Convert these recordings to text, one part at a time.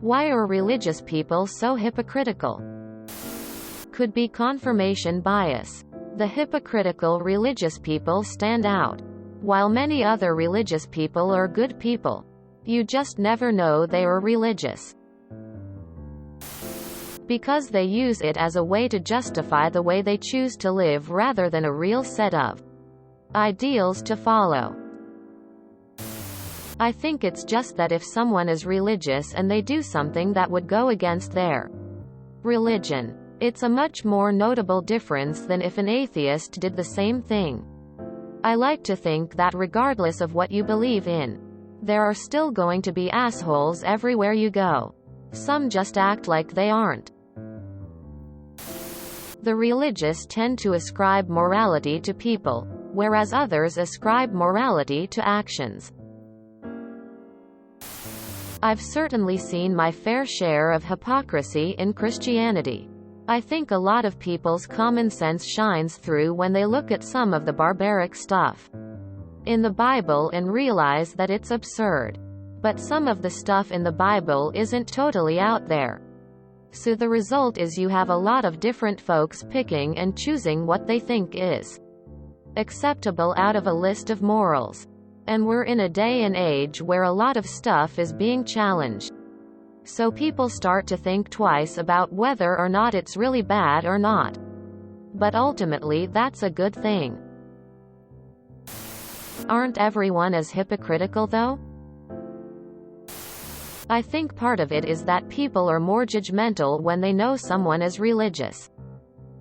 Why are religious people so hypocritical? Could be confirmation bias. The hypocritical religious people stand out. While many other religious people are good people. You just never know they are religious. Because they use it as a way to justify the way they choose to live rather than a real set of ideals to follow. I think it's just that if someone is religious and they do something that would go against their religion, it's a much more notable difference than if an atheist did the same thing. I like to think that regardless of what you believe in, there are still going to be assholes everywhere you go. Some just act like they aren't. The religious tend to ascribe morality to people, whereas others ascribe morality to actions. I've certainly seen my fair share of hypocrisy in Christianity. I think a lot of people's common sense shines through when they look at some of the barbaric stuff in the Bible and realize that it's absurd. But some of the stuff in the Bible isn't totally out there. So the result is you have a lot of different folks picking and choosing what they think is acceptable out of a list of morals. And we're in a day and age where a lot of stuff is being challenged. So people start to think twice about whether or not it's really bad or not. But ultimately that's a good thing. Aren't everyone as hypocritical though? I think part of it is that people are more judgmental when they know someone is religious.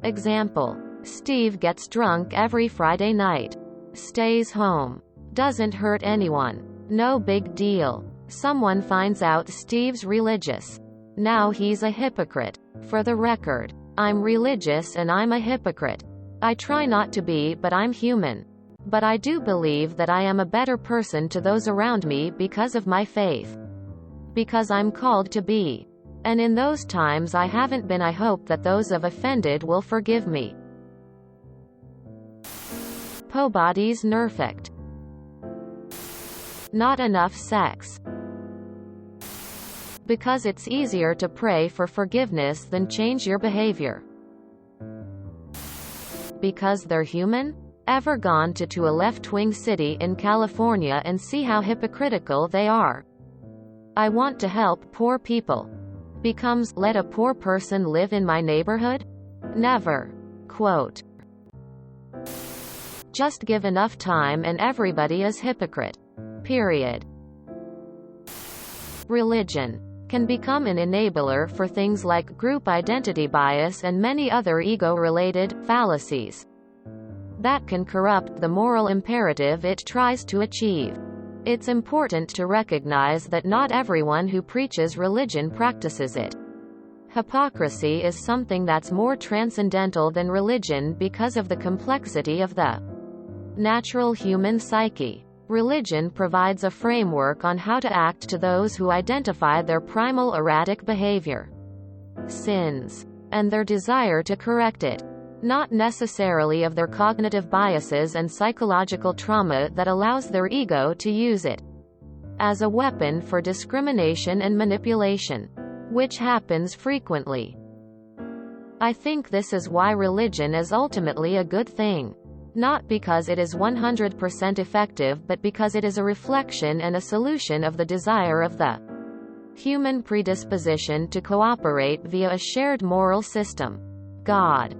Example: Steve gets drunk every Friday night. Stays home. Doesn't hurt anyone. No big deal. Someone finds out Steve's religious. Now he's a hypocrite. For the record, I'm religious and I'm a hypocrite. I try not to be, but I'm human. But I do believe that I am a better person to those around me because of my faith. Because I'm called to be. And in those times I haven't been. I hope that those I've offended will forgive me. Po bodies nerfect. Not enough sex. Because it's easier to pray for forgiveness than change your behavior. Because they're human? Ever gone to a left-wing city in California and see how hypocritical they are? I want to help poor people. Becomes, let a poor person live in my neighborhood? Never. Quote. Just give enough time and everybody is hypocrite. Period. Religion can become an enabler for things like group identity bias and many other ego-related fallacies that can corrupt the moral imperative it tries to achieve. It's important to recognize that not everyone who preaches religion practices it. Hypocrisy is something that's more transcendental than religion because of the complexity of the natural human psyche. Religion provides a framework on how to act to those who identify their primal erratic behavior, sins, and their desire to correct it, not necessarily of their cognitive biases and psychological trauma that allows their ego to use it as a weapon for discrimination and manipulation, which happens frequently. I think this is why religion is ultimately a good thing. Not because it is 100% effective, but because it is a reflection and a solution of the desire of the human predisposition to cooperate via a shared moral system, God.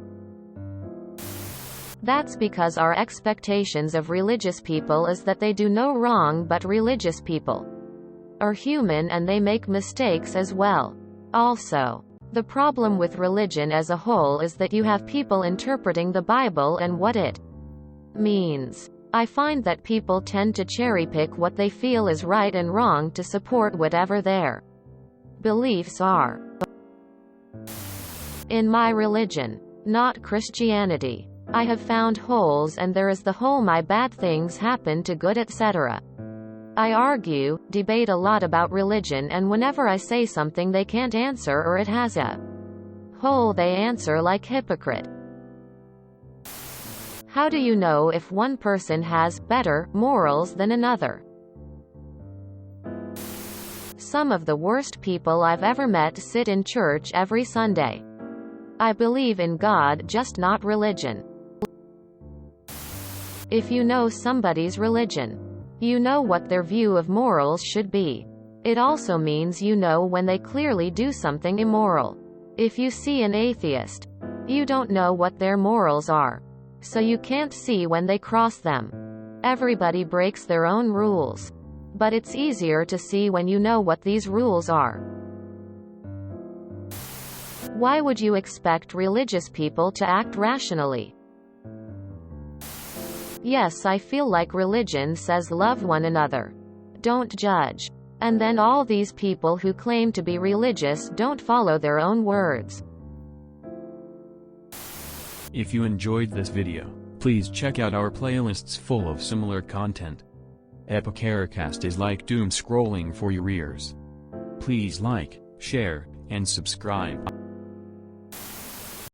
That's because our expectations of religious people is that they do no wrong, but religious people are human and they make mistakes as well. Also, the problem with religion as a whole is that you have people interpreting the Bible and what it means. I find that people tend to cherry-pick what they feel is right and wrong to support whatever their beliefs are. In my religion, not Christianity, I have found holes, and there is the whole my bad things happen to good etc. I argue, debate a lot about religion, and whenever I say something they can't answer or it has a hole, they answer like hypocrite. How do you know if one person has better morals than another? Some of the worst people I've ever met sit in church every Sunday. I believe in God, just not religion. If you know somebody's religion, you know what their view of morals should be. It also means you know when they clearly do something immoral. If you see an atheist, you don't know what their morals are, so you can't see when they cross them. Everybody breaks their own rules, but it's easier to see when you know what these rules are. Why would you expect religious people to act rationally? Yes, I feel like religion says love one another, don't judge. And then all these people who claim to be religious don't follow their own words. If you enjoyed this video, please check out our playlists full of similar content. Hypocritical is like doom scrolling for your ears. Please like, share, and subscribe.